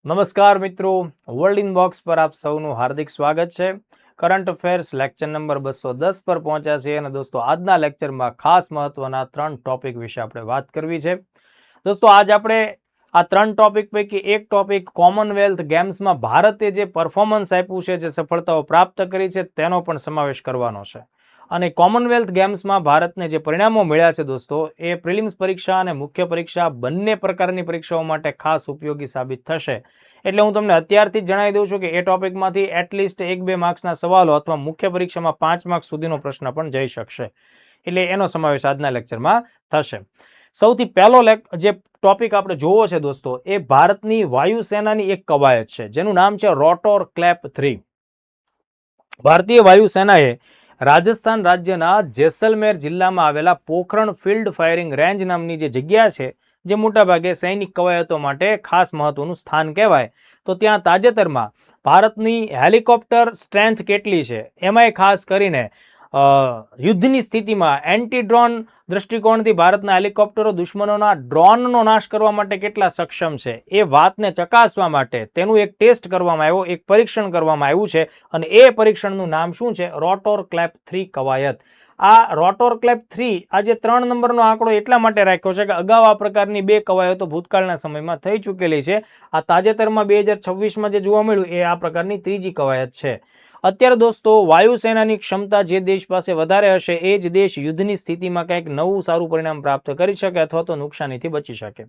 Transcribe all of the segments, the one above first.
નમસ્કાર મિત્રો, world inbox પર આપ સૌનું હાર્દિક સ્વાગત છે. કરંટ અફેર્સ લેક્ચર નંબર 210 પર પહોંચ્યા છે અને દોસ્તો આજના લેક્ચરમાં ખાસ મહત્વના 3 ટોપિક વિશે આપણે વાત કરવી છે. દોસ્તો આજ આપણે આ 3 ટોપિક પૈકી એક ટોપિક કોમનવેલ્થ ગેમ્સમાં ભારતે જે પરફોર્મન્સ આપ્યું છે, જે સફળતાઓ પ્રાપ્ત કરી છે તેનો પણ સમાવેશ કરવાનો છે. અને કોમનવેલ્થ ગેમ્સમાં ભારતને જે પરિણામો મળ્યા છે દોસ્તો, એ પ્રિલિમ્સ પરીક્ષા અને મુખ્ય પરીક્ષા બંને પ્રકારની પરીક્ષાઓ માટે ખાસ ઉપયોગી સાબિત થશે. એટલે હું તમને અત્યારથી જ જણાવી દઉં છું કે એ ટોપિકમાંથી એટલીસ્ટ 1-2 માર્ક્સના સવાલો અથવા મુખ્ય પરીક્ષામાં 5 માર્ક્સ સુધીનો પ્રશ્ન પણ જઈ શકશે. એટલે એનો સમાવેશ આજના લેક્ચરમાં થશે. સૌથી પહેલો જે ટોપિક આપણે જોવો છે દોસ્તો, એ ભારતની વાયુસેનાની એક કવાયત છે જેનું નામ છે રોટોર ક્લેપ 3. ભારતીય વાયુસેનાએ રાજસ્થાન રાજ્યના જેસલમેર જિલ્લામાં આવેલા પોખરણ ફિલ્ડ ફાયરિંગ રેન્જ નામની જે જગ્યા છે, જે મોટાભાગે સૈનિક કવાયતો માટે ખાસ મહત્વનું સ્થાન કહેવાય, તો ત્યાં તાજેતરમાં ભારતની હેલિકોપ્ટર સ્ટ્રેન્થ કેટલી છે, એમાંય ખાસ કરીને યુદ્ધની સ્થિતિમાં એન્ટી ડ્રોન દ્રષ્ટિકોણથી ભારતના હેલિકોપ્ટરો દુશ્મનોના ડ્રોનનો નાશ કરવા માટે કેટલા સક્ષમ છે, એ વાતને ચકાસવા માટે તેનું એક ટેસ્ટ કરવામાં આવ્યો, એક પરીક્ષણ કરવામાં આવ્યું છે. અને એ પરીક્ષણનું નામ શું છે? રોટોર ક્લેપ 3 કવાયત. આ રોટોર ક્લેપ 3 આજે 3 નંબરનો આંકડો એટલા માટે રાખ્યો છે કે અગાઉ આ પ્રકારની 2 કવાયતો ભૂતકાળના સમયમાં થઈ ચૂકેલી છે. આ તાજેતરમાં 2026માં જે જોવા મળ્યું એ આ પ્રકારની ત્રીજી કવાયત છે. અત્યારે દોસ્તો વાયુસેનાની ક્ષમતા જે દેશ પાસે વધારે હશે એ જ દેશ યુદ્ધની સ્થિતિમાં કંઈક નવું સારું પરિણામ પ્રાપ્ત કરી શકે અથવા તો નુકસાનીથી બચી શકે.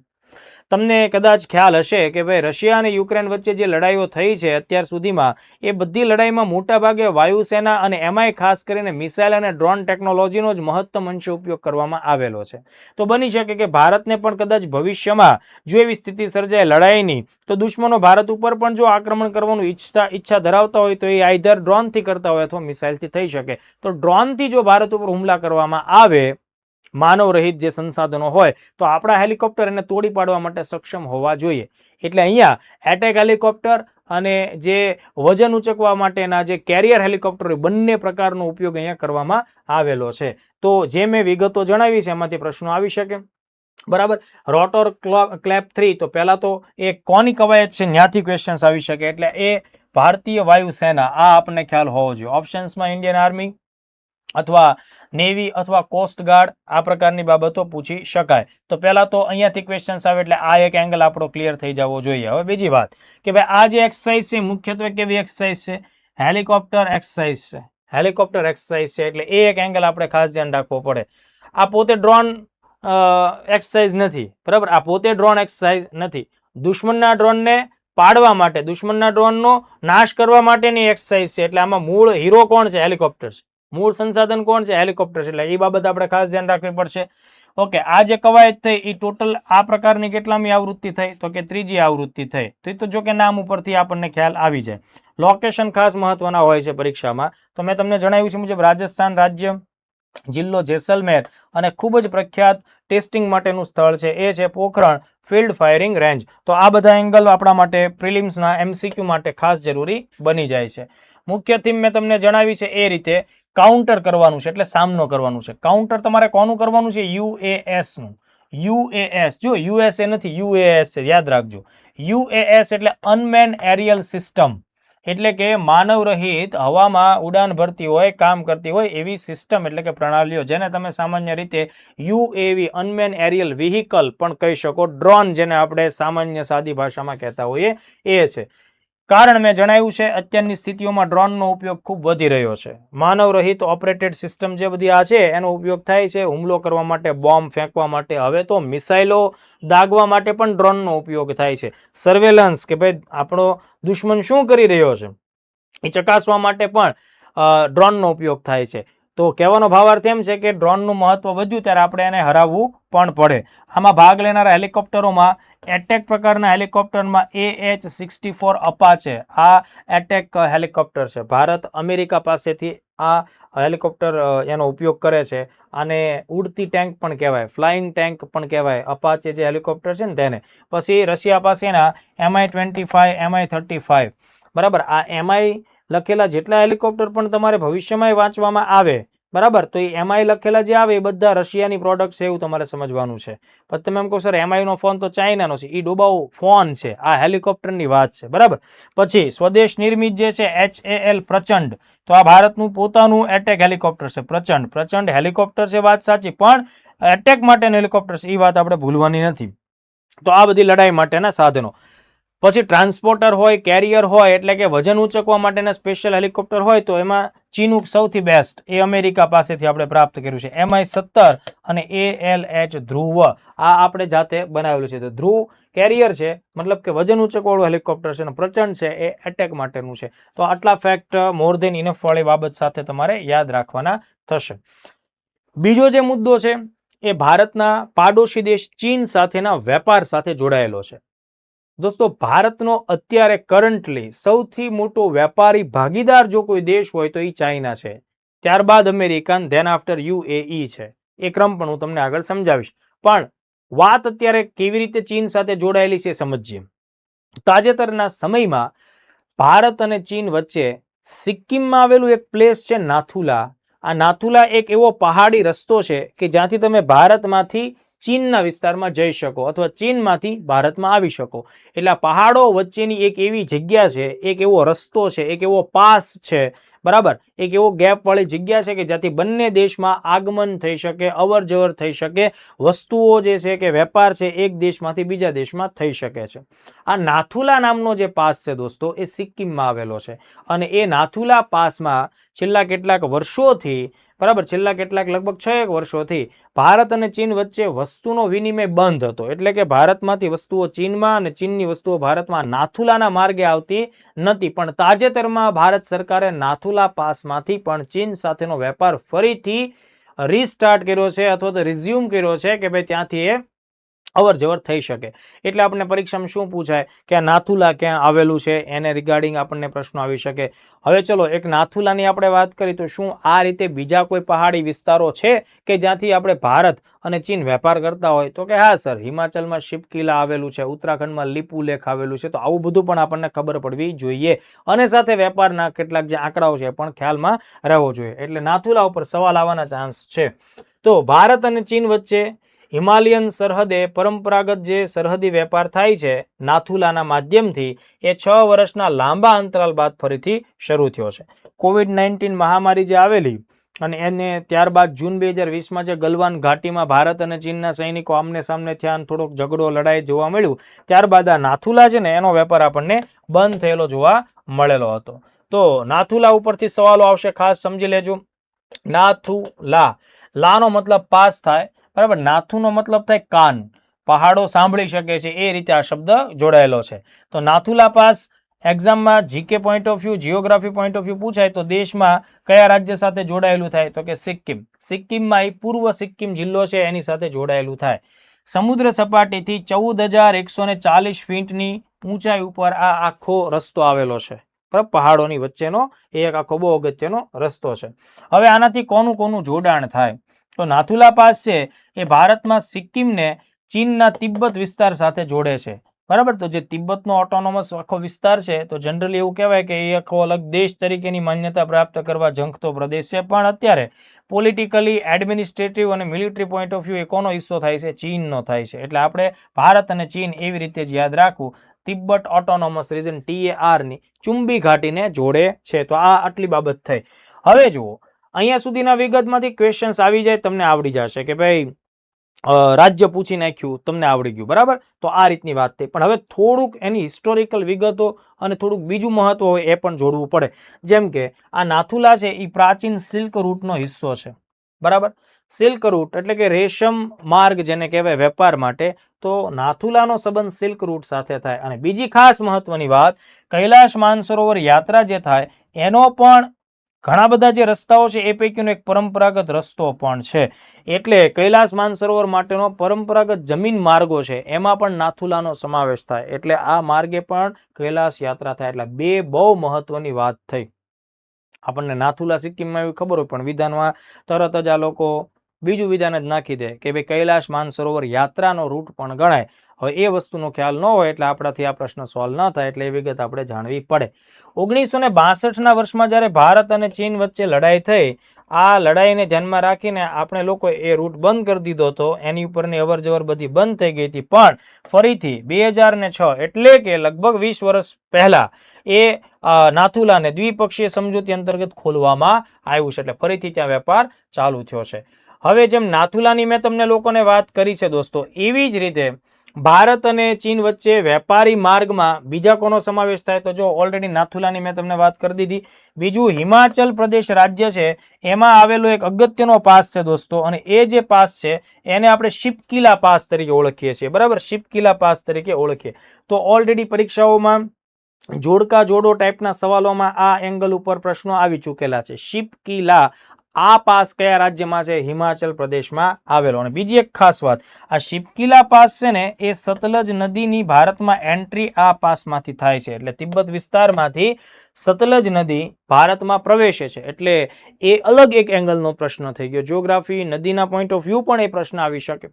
તમને કદાચ ખ્યાલ હશે કે ભાઈ રશિયા અને યુક્રેન વચ્ચે જે લડાઈઓ થઈ છે અત્યાર સુધીમાં, એ બધી લડાઈમાં મોટાભાગે વાયુસેના અને એમાંય ખાસ કરીને મિસાઇલ અને ડ્રોન ટેકનોલોજીનો જ મહત્તમ અંશે ઉપયોગ કરવામાં આવેલો છે. તો બની શકે કે ભારતને પણ કદાચ ભવિષ્યમાં જો એવી સ્થિતિ સર્જાય લડાઈની, તો દુશ્મનો ભારત ઉપર પણ જો આક્રમણ કરવાનું ઈચ્છા ધરાવતા હોય તો એ આઈધર ડ્રોનથી કરતા હોય અથવા મિસાઇલથી થઈ શકે. તો ડ્રોનથી જો ભારત ઉપર હુમલા કરવામાં આવે, માનવ રહિત જે સંસાધનો હોય, તો આપણા હેલિકોપ્ટર એને તોડી પાડવા માટે સક્ષમ હોવા જોઈએ. એટલે અહીંયા એટેક હેલિકોપ્ટર અને જે વજન ઉચકવા માટેના જે કેરિયર હેલિકોપ્ટર, બંને પ્રકારનો ઉપયોગ અહીંયા કરવામાં આવેલો છે. તો જે મેં વિગતો જણાવી છે એમાંથી પ્રશ્નો આવી શકે. બરાબર. રોટોર ક્લેપ 3, તો પહેલા તો એ કોની કવાયત છે ત્યાંથી ક્વેશ્ચન્સ આવી શકે. એટલે એ ભારતીય વાયુસેના, આ આપણને ખ્યાલ હોવો જોઈએ. ઓપ્શન્સમાં ઇન્ડિયન આર્મી અથવા નેવી અથવા કોસ્ટ ગાર્ડ, આ પ્રકારની બાબતો પૂછી શકાય. તો પહેલા તો અહીંયાથી ક્વેશ્ચન્સ આવે એટલે આ એક એંગલ આપણો ક્લિયર થઈ જવો જોઈએ. હવે બીજી વાત કે ભાઈ આ જે એક્સરસાઇઝ છે મુખ્યત્વે કેવી એક્સરસાઇઝ છે? હેલિકોપ્ટર એક્સરસાઇઝ છે. હેલિકોપ્ટર એક્સરસાઇઝ છે એટલે એ એક એંગલ આપણે ખાસ ધ્યાન રાખવો પડે. આ પોતે ડ્રોન એક્સરસાઇઝ નથી, બરાબર? આ પોતે ડ્રોન એક્સરસાઇઝ નથી. દુશ્મનના ડ્રોનને પાડવા માટે, દુશ્મનના ડ્રોનનો નાશ કરવા માટેની એક્સરસાઇઝ છે. એટલે આમાં મૂળ હીરો કોણ છે? હેલિકોપ્ટર છે. મૂળ સંસાધન કોણ છે? હેલિકોપ્ટર છે. એટલે એ બાબત આપણે ખાસ ધ્યાન રાખવી પડશે. ઓકે, આ જે કવાયત થઈ એ ટોટલ આ પ્રકારની કેટલામી આવૃત્તિ થઈ? તો કે ત્રીજી આવૃત્તિ થઈ. તો એ તો જો કે નામ ઉપરથી આપણને ખ્યાલ આવી જાય. લોકેશન ખાસ મહત્વના હોય છે પરીક્ષામાં. તો મેં તમને જણાવ્યું છે મુજબ રાજસ્થાન રાજ્ય, જિલ્લો જેસલમેર, અને ખૂબ જ પ્રખ્યાત ટેસ્ટિંગ માટેનું સ્થળ છે એ છે પોખરણ ફિલ્ડ ફાયરિંગ રેન્જ. તો આ બધા એંગલ આપણા માટે પ્રિલિમ્સના MCQ માટે ખાસ જરૂરી બની જાય છે. મુખ્ય થીમ મેં તમને જણાવી છે એ રીતે કાઉન્ટર કરવાનું છે, એટલે સામનો કરવાનું છે. કાઉન્ટર તમારે કોનું કરવાનું છે? UAS નું. UAS, જો USA નથી, UAS છે, યાદ રાખજો. UAS એટલે અનમેન એરિયલ સિસ્ટમ, એટલે કે માનવ રહિત હવામાં ઉડાન ભરતી હોય, કામ કરતી હોય એવી સિસ્ટમ, એટલે કે પ્રણાલીઓ, જેને તમે સામાન્ય રીતે UAV અનમેન એરિયલ વ્હીકલ પણ કહી શકો. ડ્રોન જેને આપણે સામાન્ય સાદી ભાષામાં કહેતા હોઈએ એ છે. કારણ મેં જણાવ્યું છે અત્યારની સ્થિતિઓમાં ડ્રોનનો ઉપયોગ ખૂબ વધી રહ્યો છે. માનવ રહિત ઓપરેટેડ સિસ્ટમ જે બધી આ છે એનો ઉપયોગ થાય છે હુમલો કરવા માટે, બોમ્બ ફેંકવા માટે, હવે તો મિસાઇલો દાગવા માટે પણ ડ્રોનનો ઉપયોગ થાય છે. સર્વેલન્સ, કે ભાઈ આપણો દુશ્મન શું કરી રહ્યો છે એ ચકાસવા માટે પણ ડ્રોનનો ઉપયોગ થાય છે. તો કહેવાનો ભાવાર્થ એમ છે કે ડ્રોનનું મહત્વ વધ્યું ત્યારે આપણે એને હરાવવું પણ પડે. આમાં ભાગ લેનારા હેલિકોપ્ટરોમાં એટેક પ્રકારના હેલિકોપ્ટરમાં AH-64 અપાચે આ એટેક હેલિકોપ્ટર છે. ભારત અમેરિકા પાસેથી આ હેલિકોપ્ટર એનો ઉપયોગ કરે છે. અને ઉડતી ટેન્ક પણ કહેવાય, ફ્લાઇંગ ટેન્ક પણ કહેવાય, અપાચે જે હેલિકોપ્ટર છે ને તેને. પછી રશિયા પાસેના Mi-25, Mi-35, બરાબર? આ MI લખેલા જેટલા હેલિકોપ્ટર પણ તમારે ભવિષ્યમાં વાંચવામાં આવે, બરાબર. તો એ એમઆઈ લખેલા જે આવે એ બધા રશિયાની પ્રોડક્ટ છે એવું તમારે સમજવાનું છે. પછી તમે એમ કહો સર એમઆઈ નો ફોન તો ચાઇનાનો છે, એ ડોબાઓ ફોન છે, આ હેલિકોપ્ટરની વાત છે. બરાબર. પછી સ્વદેશ નિર્મિત જે છે HAL પ્રચંડ, તો આ ભારતનું પોતાનું એટેક હેલિકોપ્ટર છે. પ્રચંડ પ્રચંડ હેલિકોપ્ટર છે, વાત સાચી, પણ એટેક માટેનું હેલિકોપ્ટર છે એ વાત આપણે ભૂલવાની નથી. તો આ બધી લડાઈ માટેના સાધનો. પછી ટ્રાન્સપોર્ટર હોય, કેરિયર હોય, એટલે કે વજન ઉંચકવા માટેના સ્પેશિયલ હેલિકોપ્ટર હોય, તો એમાં ચીનુક સૌથી બેસ્ટ એ અમેરિકા પાસેથી આપણે પ્રાપ્ત કર્યું છે. MI-17 અને ALH ધ્રુવ આ આપણે જાતે બનાવેલું છે. તો ધ્રુવ કેરિયર છે, મતલબ કે વજન ઉંચકવાળું હેલિકોપ્ટર છે, અને પ્રચંડ છે એ એટેક માટેનું છે. તો આટલા ફેક્ટ મોર ધેન ઇનફ વાળી બાબત સાથે તમારે યાદ રાખવાના થશે. બીજો જે મુદ્દો છે એ ભારતના પાડોશી દેશ ચીન સાથેના વેપાર સાથે જોડાયેલો છે. દોસ્તો, ભારતનો અત્યારે કરન્ટલી સૌથી મોટો વેપારી ભાગીદાર જો કોઈ દેશ હોય તો એ ચાઇના છે, ત્યારબાદ અમેરિકન, ધેન આફ્ટર UAE છે. એ ક્રમ પણ હું તમને આગળ સમજાવીશ. પણ વાત અત્યારે કેવી રીતે ચીન સાથે જોડાયેલી છે સમજીએ. તાજેતરના સમયમાં ભારત અને ચીન વચ્ચે સિક્કિમમાં આવેલું એક પ્લેસ છે નાથુલા. આ નાથુલા એક એવો પહાડી રસ્તો છે કે જ્યાંથી તમે ભારતમાંથી ચીનના વિસ્તારમાં જઈ શકો અથવા ચીનમાંથી ભારતમાં આવી શકો. એટલે આ પહાડો વચ્ચેની એક એવી જગ્યા છે, એક એવો રસ્તો છે, એક એવો પાસ છે, બરાબર, એક એવો ગેપ વાળી જગ્યા છે કે જ્યાંથી બંને દેશમાં આગમન થઈ શકે, અવર જવર થઈ શકે, વસ્તુઓ જે છે કે વેપાર છે એક દેશમાંથી બીજા દેશમાં થઈ શકે છે. આ નાથુલા નામનો જે પાસ છે દોસ્તો, એ સિક્કિમમાં આવેલો છે. અને એ નાથુલા પાસમાં છેલ્લા કેટલાક વર્ષોથી, બરાબર, છેલ્લા કેટલાક લગભગ 6 વર્ષોથી ભારત અને ચીન વચ્ચે વસ્તુનો વિનિમય બંધ હતો. એટલે કે ભારતમાંથી વસ્તુઓ ચીનમાં અને ચીનની વસ્તુઓ ભારતમાં નાથુલાના માર્ગે આવતી નથી. પણ તાજેતરમાં ભારત સરકારે નાથુલા પાસમાંથી પણ ચીન સાથેનો વેપાર ફરીથી રીસ્ટાર્ટ કર્યો છે અથવા તો રિઝ્યુમ કર્યો છે કે ભાઈ ત્યાંથી એ અવર જવર થઈ શકે. એટલે આપણને પરીક્ષામાં શું પૂછાય કે આ નાથુલા ક્યાં આવેલું છે, એને રિગાર્ડિંગ આપણને પ્રશ્નો આવી શકે. હવે ચલો, એક નાથુલાની આપણે વાત કરી, તો શું આ રીતે બીજા કોઈ પહાડી વિસ્તારો છે કે જ્યાંથી આપણે ભારત અને ચીન વેપાર કરતા હોય? તો કે હા સર, હિમાચલમાં શિપકિલા આવેલું છે, ઉત્તરાખંડમાં લીપુ લેક આવેલું છે. તો આવું બધું પણ આપણને ખબર પડવી જોઈએ, અને સાથે વેપારના કેટલાક જે આંકડાઓ છે પણ ખ્યાલમાં રહેવો જોઈએ. એટલે નાથુલા ઉપર સવાલ આવવાના ચાન્સ છે. તો ભારત અને ચીન વચ્ચે હિમાલયન સરહદે પરંપરાગત જે સરહદી વેપાર થાય છે નાથુલાના માધ્યમથી, એ 6 વર્ષના લાંબા અંતરાલ બાદ ફરીથી શરૂ થયો છે. COVID-19 મહામારી જે આવેલી અને એને ત્યારબાદ જૂન 2020માં જે ગલવાન ઘાટીમાં ભારત અને ચીનના સૈનિકો આમને સામને થયા, થોડોક ઝઘડો લડાઈ જોવા મળ્યું, ત્યારબાદ આ નાથુલા છે ને એનો વેપાર આપણને બંધ થયેલો જોવા મળેલો હતો. તો નાથુલા ઉપરથી સવાલો આવશે, ખાસ સમજી લેજો. નાથુલા, લાનો મતલબ પાસ થાય, બરાબર, નાથુનો મતલબ થાય કાન, પહાડો સાંભળી શકે છે, એ રીતે આ શબ્દ જોડાયેલો છે. તો નાથુલા પાસ એક્ઝામમાં GK point of view, geography point of view પૂછાય તો દેશમાં કયા રાજ્ય સાથે જોડાયેલું થાય? તો કે સિક્કિમ. સિક્કિમમાં પૂર્વ સિક્કિમ જિલ્લો છે એની સાથે જોડાયેલું થાય. સમુદ્ર સપાટીથી 14,140 ફીટની ઊંચાઈ ઉપર આ આખો રસ્તો આવેલો છે, પહાડોની વચ્ચેનો એક આખો બહુ અગત્યનો રસ્તો છે. હવે આનાથી કોનું કોનું જોડાણ થાય? તો નાથુલા પાસ છે એ ભારતમાં સિક્કિમને ચીનના તિબ્બત વિસ્તાર સાથે જોડે છે, બરાબર. તો જે તિબ્બતનો ઓટોનોમસ આખો વિસ્તાર છે, તો જનરલી એવું કહેવાય કે એ આખો અલગ દેશ તરીકેની માન્યતા પ્રાપ્ત કરવા ઝંખતો પ્રદેશ છે. પણ અત્યારે પોલિટિકલી, એડમિનિસ્ટ્રેટિવ અને મિલિટરી પોઈન્ટ ઓફ વ્યૂ એ કોનો હિસ્સો થાય છે? ચીનનો થાય છે. એટલે આપણે ભારત અને ચીન એવી રીતે જ યાદ રાખવું, તિબ્બત ઓટોનોમસ રીજન TAR ની ચુંબી ઘાટીને જોડે છે. તો આ આટલી બાબત થઈ. હવે જુઓ, અહીંયા સુધીના વિગતમાંથી ક્વેશ્ચન્સ આવી જાય, તમને આવડી જશે કે ભાઈ રાજ્ય પૂછી નાખ્યું, તમને આવડી ગયું, બરાબર. તો આ રીતની વાત થઈ. પણ હવે થોડુંક એની હિસ્ટોરિકલ વિગતો અને થોડુંક બીજું મહત્વ હોય એ પણ જોડવું પડે. જેમ કે આ નાથુલા છે એ પ્રાચીન સિલ્ક રૂટનો હિસ્સો છે, બરાબર. સિલ્ક રૂટ એટલે કે રેશમ માર્ગ જેને કહેવાય વેપાર માટે. તો નાથુલાનો સંબંધ સિલ્ક રૂટ સાથે થાય. અને બીજી ખાસ મહત્વની વાત, કૈલાશ માનસરોવર યાત્રા જે થાય એનો પણ ઘણા બધા જે રસ્તાઓ છે એ પૈકીનો એક પરંપરાગત રસ્તો પણ છે. એટલે કૈલાશ માનસરોવર માટેનો પરંપરાગત જમીન માર્ગો છે એમાં પણ નાથુલાનો સમાવેશ થાય. એટલે આ માર્ગે પણ કૈલાશ યાત્રા થાય. એટલે બે બહુ મહત્વની વાત થઈ. આપણને નાથુલા સિક્કિમમાં એવી ખબર હોય, પણ વિધાનમાં તરત જ આ લોકો બીજું વિધાન જ નાખી દે કે ભાઈ કૈલાશ માનસરોવર યાત્રાનો રૂટ પણ ગણાય. હવે એ વસ્તુનો ખ્યાલ ન હોય એટલે આપણાથી આ પ્રશ્ન સોલ્વ ન થાય, એટલે એ વિગત આપણે જાણવી પડે. 1962ના વર્ષમાં જ્યારે ભારત અને ચીન વચ્ચે લડાઈ થઈ, આ લડાઈને ધ્યાનમાં રાખીને આપણે લોકો એ રૂટ બંધ કરી દીધો હતો, એની ઉપરની અવર જવર બધી બંધ થઈ ગઈ હતી. પણ ફરીથી 2006 એટલે કે લગભગ 20 વર્ષ પહેલા એ નાથુલાને દ્વિપક્ષીય સમજૂતી અંતર્ગત ખોલવામાં આવ્યું છે, એટલે ફરીથી ત્યાં વેપાર ચાલુ થયો છે. હવે જેમ નાથુલાની મેં તમને લોકોને વાત કરી છે દોસ્તો, એવી જ રીતે ભારત અને ચીન વચ્ચે વેપારી માર્ગમાં બીજા કોનો સમાવેશ થાય? તો જો ઓલરેડી નાથુલાની મેં તમને વાત કરી દીધી. બીજું હિમાચલ પ્રદેશ રાજ્ય છે, એમાં આવેલો એક અગત્યનો પાસ છે દોસ્તો, અને એ જે પાસ છે એને આપણે શિપકિલા પાસ તરીકે ઓળખીએ છીએ, બરાબર? શિપકિલા પાસ તરીકે ઓળખીએ. તો ઓલરેડી પરીક્ષાઓમાં જોડકા જોડો ટાઈપના સવાલોમાં આ એંગલ ઉપર પ્રશ્નો આવી ચૂકેલા છે. શિપકિલા, આ પાસ કયા રાજ્યમાં છે? હિમાચલ પ્રદેશમાં આવેલો. અને બીજી એક ખાસ વાત, આ શિપકિલા પાસ છે ને એ સતલજ નદીની ભારતમાં એન્ટ્રી આ પાસમાંથી થાય છે, એટલે તિબ્બત વિસ્તારમાંથી સતલજ નદી ભારતમાં પ્રવેશે છે, એટલે એ અલગ એક એંગલનો પ્રશ્ન થઈ ગયો. જ્યોગ્રાફી, નદીના પોઈન્ટ ઓફ વ્યૂ પણ એ પ્રશ્ન આવી શકે.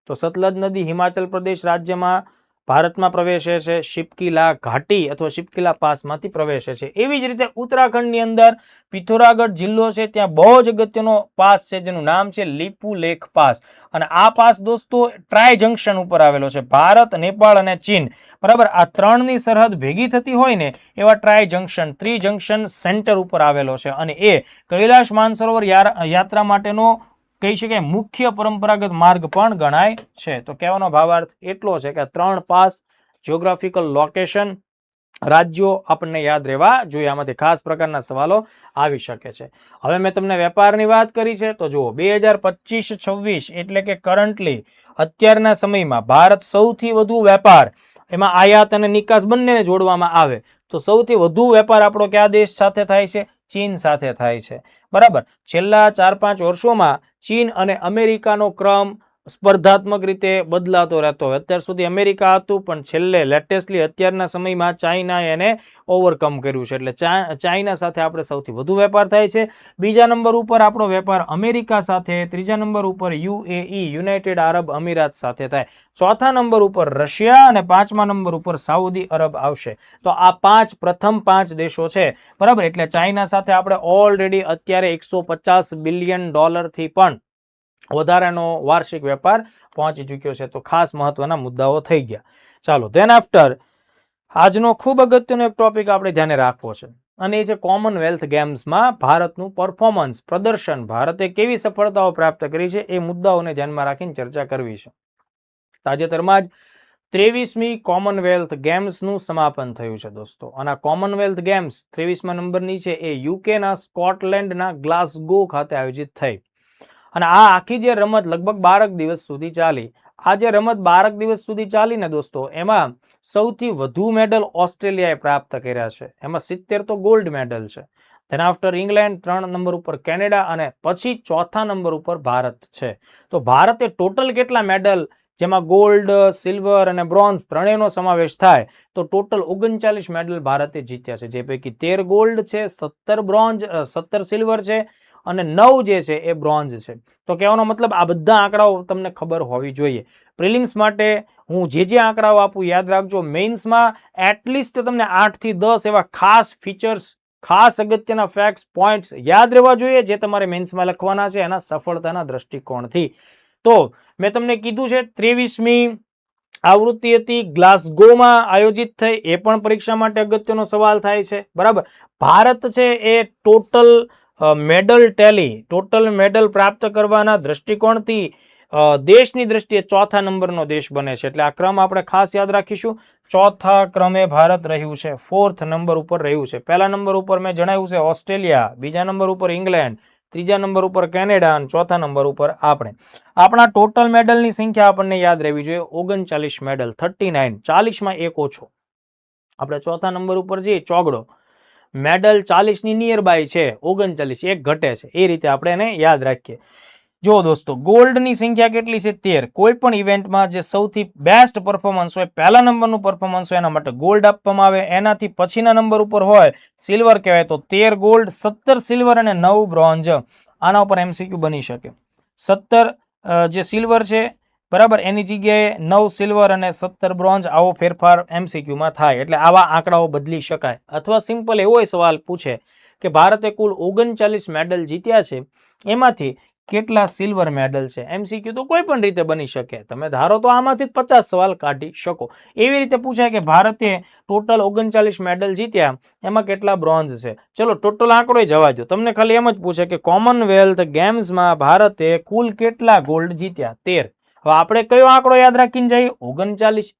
તો સતલજ નદી હિમાચલ પ્રદેશ રાજ્યમાં ભારતમાં પ્રવેશે છે, શિપકિલા ઘાટી અથવા શિપકિલા પાસમાંથી પ્રવેશે છે. એવી જ રીતે ઉત્તરાખંડની અંદર પિથોરાગઢ જિલ્લો છે, ત્યાં બહુ જ અગત્યનો પાસ છે જેનું નામ છે લીપુ લેખ પાસ. અને આ પાસ દોસ્તો ટ્રાય જંકશન ઉપર આવેલો છે, ભારત, નેપાળ અને ચીન, બરાબર? આ ત્રણની સરહદ ભેગી થતી હોય ને એવા ટ્રાય જંકશન, ત્રિજંકશન સેન્ટર ઉપર આવેલો છે, અને એ કૈલાશ માનસરોવર યાત્રા માટેનો કહી શકાય મુખ્ય પરંપરાગત માર્ગ પણ ગણાય છે. તો કહેવાનો ભાવાર્થ એટલો છે કે 3 પાસ, જ્યોગ્રાફિકલ લોકેશન, રાજ્યો આપણને યાદ રહેવા જોઈએ. આમાંથી ખાસ પ્રકારના સવાલો આવી શકે છે. હવે મેં તમને વેપારની વાત કરી છે, તો જુઓ 2025-26 એટલે કે કરન્ટલી અત્યારના સમયમાં ભારત સૌથી વધુ વેપાર, એમાં આયાત અને નિકાસ બંનેને જોડવામાં આવે તો સૌથી વધુ વેપાર આપણો કયા દેશ સાથે થાય છે? ચીન સાથે થાય છે, બરાબર? છેલ્લા 4-5 વર્ષોમાં ચીન અને અમેરિકાનો ક્રમ સ્પર્ધાત્મક રીતે બદલાતો રહેતો હોય. અત્યાર સુધી અમેરિકા હતું, પણ છેલ્લે લેટેસ્ટલી અત્યારના સમયમાં ચાઇનાએ એને ઓવરકમ કર્યું છે, એટલે ચાઇના સાથે આપણે સૌથી વધુ વેપાર થાય છે. બીજા નંબર ઉપર આપણો વેપાર અમેરિકા સાથે, ત્રીજા નંબર ઉપર UAE, યુનાઇટેડ આરબ અમીરાત સાથે થાય, ચોથા નંબર ઉપર રશિયા અને પાંચમા નંબર ઉપર સાઉદી અરબ આવશે. તો આ પ્રથમ 5 દેશો છે, બરાબર? એટલે ચાઇના સાથે આપણે ઓલરેડી અત્યારે $150 બિલિયન થી પણ વધારાનો વાર્ષિક વેપાર પહોંચી ચૂક્યો છે. તો ખાસ મહત્વના મુદ્દાઓ થઈ ગયા. ચાલો, ધેન આફ્ટર આજનો ખૂબ અગત્યનો એક ટોપિક આપણે ધ્યાને રાખવો છે, અને એ છે કોમનવેલ્થ ગેમ્સમાં ભારતનું પરફોર્મન્સ, પ્રદર્શન, ભારતે કેવી સફળતાઓ પ્રાપ્ત કરી છે, એ મુદ્દાઓને ધ્યાનમાં રાખીને ચર્ચા કરવી છે. તાજેતરમાં જ 23મી કોમનવેલ્થ ગેમ્સનું સમાપન થયું છે દોસ્તો, અને આ કોમનવેલ્થ ગેમ્સ 23મા નંબરની છે એ યુકેના સ્કોટલેન્ડના ગ્લાસગો ખાતે આયોજિત થઈ. અને આ આખી જે રમત લગભગ 12 દિવસ સુધી ચાલી. આ જે રમત 12 દિવસ સુધી ચાલી ને દોસ્તો, એમાં સૌથી વધુ મેડલ ઓસ્ટ્રેલિયાએ પ્રાપ્ત કર્યા છે, એમાં 70 તો ગોલ્ડ મેડલ છે. ધેન આફ્ટર ઇંગ્લેન્ડ, 3 નંબર ઉપર કેનેડા, અને પછી ચોથા નંબર ઉપર ભારત છે. તો ભારતે ટોટલ કેટલા મેડલ, જેમાં ગોલ્ડ, સિલ્વર અને બ્રોન્ઝ ત્રણેયનો સમાવેશ થાય, તો ટોટલ 39 મેડલ ભારતે જીત્યા છે, જે પૈકી 13 ગોલ્ડ છે, 17 બ્રોન્ઝ, 17 સિલ્વર છે, અને 9 જે છે એ બ્રોન્ઝ છે. તો કહેવાનો મતલબ આ બધા આંકડાઓ તમને ખબર હોવી જોઈએ. પ્રિલિમ્સ માટે હું જે આંકડાઓ આપું યાદ રાખજો, મેઇન્સમાં એટલીસ્ટ તમને 8 થી 10 એવા ખાસ ફીચર્સ, ખાસ અગત્યના ફેક્ટ્સ, પોઈન્ટ્સ યાદ રહેવા જોઈએ, જે તમારે મેઇન્સમાં લખવાના છે એના સફળતાના દ્રષ્ટિકોણથી. તો મેં તમને કીધું છે 23મી આવૃત્તિ હતી, ગ્લાસગોમાં આયોજિત થઈ, એ પણ પરીક્ષા માટે અગત્યનો સવાલ થાય છે, બરાબર? ભારત છે એ ટોટલ મેડલ પ્રાપ્ત કરવાના દ્રષ્ટિકોણથી દેશની દ્રષ્ટિએ ચોથા નંબરનો દેશ બને છે, એટલે આ ક્રમ આપણે ખાસ યાદ રાખીશું. ચોથા ક્રમે ભારત રહ્યું છે, 4th નંબર ઉપર રહ્યું છે. પહેલા નંબર ઉપર મેં જણાવ્યું છે ઓસ્ટ્રેલિયા, બીજા નંબર ઉપર ઇંગ્લેન્ડ, ત્રીજા નંબર ઉપર કેનેડા, અને ચોથા નંબર ઉપર આપણે. આપણા ટોટલ મેડલની સંખ્યા આપણને યાદ રહેવી જોઈએ 39 મેડલ, 39, 40માં એક ઓછો. આપણે ચોથા નંબર ઉપર જઈએ ચોગડો, મેડલ 40ની નિયર બાય છે, 39, એક ઘટે છે, એ રીતે આપણે એને યાદ રાખીએ. જો દોસ્તો, ગોલ્ડની સંખ્યા કેટલી છે? 13. કોઈ પણ ઇવેન્ટમાં જે સૌથી બેસ્ટ પરફોર્મન્સ હોય, પહેલા નંબરનું પરફોર્મન્સ હોય, એના માટે ગોલ્ડ આપવામાં આવે. એનાથી પછીના નંબર ઉપર હોય સિલ્વર કહેવાય, તો 13 ગોલ્ડ, 17 સિલ્વર અને 9 બ્રોન્ઝ. આના ઉપર MCQ બની શકે. 17 જે સિલ્વર છે, બરાબર, એની જગ્યાએ 9 સિલ્વર અને 17 બ્રોન્ઝ આવો ફેરફાર MCQ માં થાય. એટલે આવા આંકડાઓ બદલી શકાય. અથવા સિમ્પલ એવો સવાલ પૂછે કે ભારતે કુલ 39 મેડલ જીત્યા છે, એમાંથી કેટલા સિલ્વર મેડલ છે. MCQ તો કોઈ પણ રીતે બની શકે. તમે ધારો તો આમાંથી 50 સવાલ કાઢી શકો. એવી રીતે પૂછાય કે ભારતે ટોટલ 39 મેડલ જીત્યા, એમાં કેટલા બ્રોન્ઝ છે. ચલો ટોટલ આંકડો જવા દો. તમને ખાલી એમ જ પૂછે કે કોમનવેલ્થ ગેમ્સમાં ભારતે કુલ કેટલા ગોલ્ડ જીત્યા? 13. હવે આપણે કયો આંકડો યાદ રાખીને જઈએ? 39.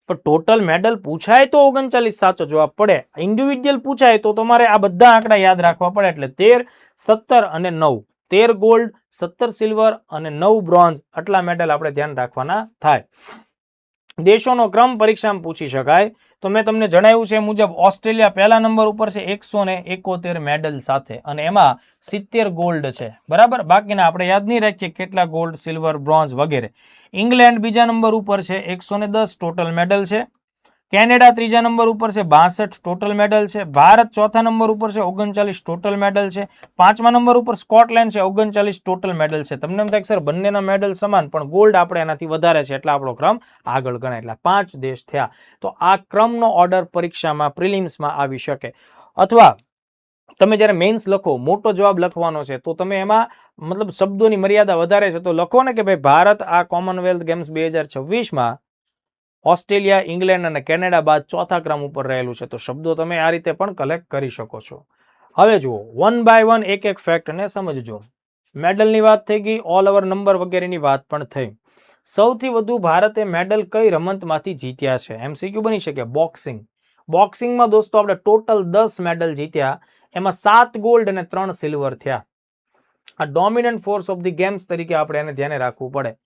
પણ ટોટલ મેડલ પૂછાય તો 39 સાચો જવાબ પડે. ઇન્ડિવિડ્યુઅલ પૂછાય તો તમારે આ બધા આંકડા યાદ રાખવા પડે. એટલે 13, 17 અને 9. 13 ગોલ્ડ, 17 સિલ્વર અને 9 બ્રોન્ઝ, આટલા મેડલ આપણે ધ્યાન રાખવાના થાય. દેશોનો ક્રમ પરીક્ષામાં પૂછી શકાય. તો મેં તમને જણાવ્યું છે એ મુજબ ઓસ્ટ્રેલિયા પહેલા નંબર ઉપર છે 171 મેડલ સાથે, અને એમાં 70 ગોલ્ડ છે. બરાબર, બાકીના આપણે યાદ નહીં રાખીએ કેટલા ગોલ્ડ, સિલ્વર, બ્રોન્ઝ વગેરે. ઇંગ્લેન્ડ બીજા નંબર ઉપર છે, 110 ટોટલ મેડલ છે. કેનેડા ત્રીજા નંબર ઉપર છે, 62 ટોટલ મેડલ છે. ભારત ચોથા નંબર ઉપર છે, 39 ટોટલ મેડલ છે. પાંચમા નંબર ઉપર સ્કોટલેન્ડ છે, 39 ટોટલ મેડલ છે. તમને એમ થાય સર બંનેના મેડલ સમાન, પણ ગોલ્ડ આપણે એનાથી વધારે છે એટલે આપણો ક્રમ આગળ ગણાય. એટલે 5 દેશ થયા. તો આ ક્રમનો ઓર્ડર પરીક્ષામાં પ્રિલિમ્સમાં આવી શકે. અથવા તમે જ્યારે મેન્સ લખો, મોટો જવાબ લખવાનો છે, તો તમે એમાં મતલબ શબ્દોની મર્યાદા વધારે છે તો લખો ને કે ભાઈ ભારત આ કોમનવેલ્થ ગેમ્સ 2026માં ઓસ્ટ્રેલિયા, ઇંગ્લેન્ડ અને કેનેડા બાદ ચોથા ક્રમ ઉપર રહેલું છે. તો શબ્દો તમે આ રીતે પણ કલેક્ટ કરી શકો છો. હવે જુઓ, 1 બાય 1 એક એક ફેક્ટને સમજજો. મેડલની વાત થઈ ગઈ, ઓલ ઓવર નંબર વગેરેની વાત પણ થઈ. સૌથી વધુ ભારતે મેડલ કઈ રમતમાંથી જીત્યા છે? MCQ બની શકે. બોક્સિંગ. બોક્સિંગમાં દોસ્તો આપણે ટોટલ 10 મેડલ જીત્યા, એમાં 7 ગોલ્ડ અને 3 સિલ્વર થયા. આ dominant force of the games તરીકે આપણે એને ધ્યાને રાખવું પડે.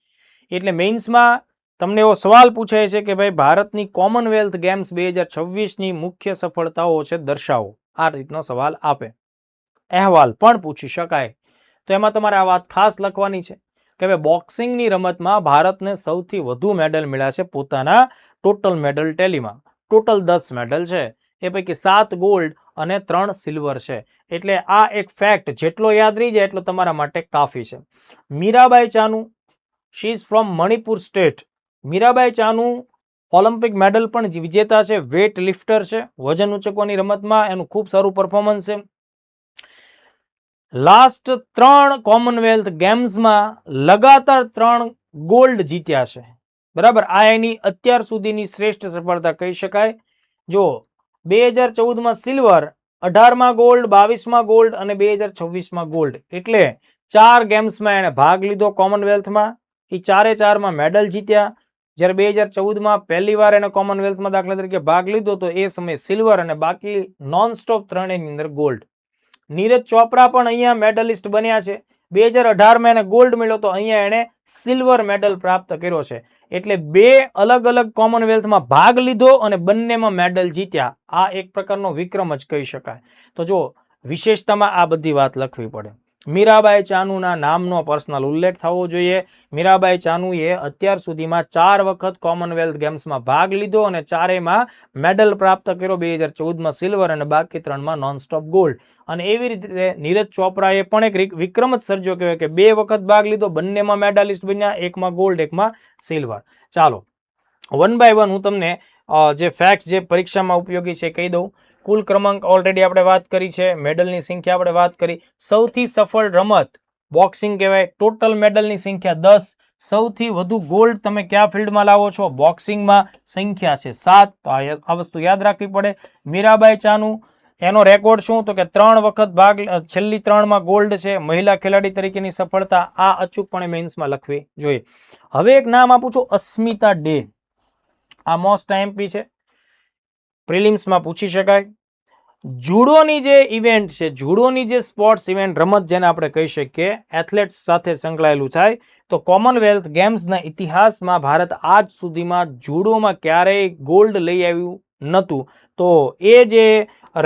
એટલે મેઇન્સમાં તમને એવો સવાલ પૂછાય છે કે ભાઈ ભારતની કોમનવેલ્થ ગેમ્સ 2026ની મુખ્ય સફળતાઓ છે દર્શાવો. આ રીતનો સવાલ આપે. અહેવાલ પણ પૂછી શકાય. તો એમાં તમારે આ વાત ખાસ લખવાની છે કે ભાઈ બોક્સિંગની રમતમાં ભારતને સૌથી વધુ મેડલ મળ્યા છે પોતાના ટોટલ મેડલ ટેલીમાં. ટોટલ 10 મેડલ છે, એ પૈકી 7 ગોલ્ડ અને 3 સિલ્વર છે. એટલે આ એક ફેક્ટ જેટલો યાદ રહી જાય એટલો તમારા માટે કાફી છે. Mirabai Chanu, she is from Manipur state. Mirabai Chanu Olympic medal પણ વિજેતા છે, વેટ લિફ્ટર છે. વજન ઉચકવાની રમતમાં એનું ખૂબ સારું પરફોર્મન્સ છે. લાસ્ટ 3 કોમનવેલ્થ ગેમ્સમાં લગાતાર 3 ગોલ્ડ જીત્યા છે. બરાબર, આ એની અત્યાર સુધીની શ્રેષ્ઠ સફળતા કહી શકાય. જો 2014માં સિલ્વર, 18માં ગોલ્ડ, 22માં ગોલ્ડ અને 2026માં ગોલ્ડ. એટલે 4 ગેમ્સમાં એને ભાગ લીધો કોમનવેલ્થમાં. એ 4-4માં મેડલ જીત્યા. જ્યારે 2014માં પહેલી વાર એને કોમનવેલ્થમાં દાખલા તરીકે ભાગ લીધો તો એ સમયે સિલ્વર અને બાકી નોનસ્ટોપ ત્રણેયની અંદર ગોલ્ડ. નીરજ ચોપરા પણ અહીંયા મેડલિસ્ટ બન્યા છે. 2018માં એને ગોલ્ડ મળ્યો તો અહીંયા એને સિલ્વર મેડલ પ્રાપ્ત કર્યો છે. એટલે 2 અલગ અલગ કોમનવેલ્થમાં ભાગ લીધો અને બંનેમાં મેડલ જીત્યા. આ એક પ્રકારનો વિક્રમ જ કહી શકાય. તો જો વિશેષતામાં આ બધી વાત લખવી પડે. મીરાબાઈ ચાનુના નામનો પર્સનલ ઉલ્લેખ થવો જોઈએ. મીરાબાઈ ચાનુએ અત્યાર સુધીમાં 4 વખત કોમનવેલ્થ ગેમ્સમાં ભાગ લીધો અને 4એમાં મેડલ પ્રાપ્ત કર્યો. 2014માં સિલ્વર અને બાકી 3માં નોનસ્ટોપ ગોલ્ડ. અને એવી રીતે નીરજ ચોપરાએ પણ એક વિક્રમ જ સર્જ્યો કહેવાય કે 2 વખત ભાગ લીધો, બંનેમાં મેડાલિસ્ટ બન્યા, એકમાં ગોલ્ડ, એકમાં સિલ્વર. ચાલો 1 બાય 1 હું તમને જે ફેક્ટ્સ જે પરીક્ષામાં ઉપયોગી છે કહી દઉં. કુલ ક્રમાંક ઓલરેડી આપણે વાત કરી છે. મેડલની સંખ્યા આપણે વાત કરી. સૌથી સફળ રમત બોક્સિંગ કહેવાય. ટોટલ મેડલની સંખ્યા 10. સૌથી વધુ ગોલ્ડ તમે કયા ફિલ્ડમાં લાવો છો? બોક્સિંગમાં. સંખ્યા છે 7. તો આ વસ્તુ યાદ રાખવી પડે. મીરાબાઈ ચાનુ એનો રેકોર્ડ શું? તો કે 3 વખત ભાગ, છેલ્લી 3માં ગોલ્ડ છે. મહિલા ખેલાડી તરીકેની સફળતા. આ અચૂકપણે મેન્સમાં લખવી જોઈએ. હવે એક નામ આપું છું, અસ્મિતા ડે. આ મોસ્ટ આઈએમપી છે, પ્રિલિમ્સમાં પૂછી શકાય. જુડોની જે ઇવેન્ટ છે, જુડોની જે સ્પોર્ટ્સ ઇવેન્ટ, રમત જેને આપણે કહી શકીએ, એથ્લેટ્સ સાથે સંકળાયેલું થાય, તો કોમનવેલ્થ ગેમ્સના ઇતિહાસમાં ભારત આજ સુધીમાં જુડોમાં ક્યારેય ગોલ્ડ લઈ આવ્યું નહોતું. તો એ જે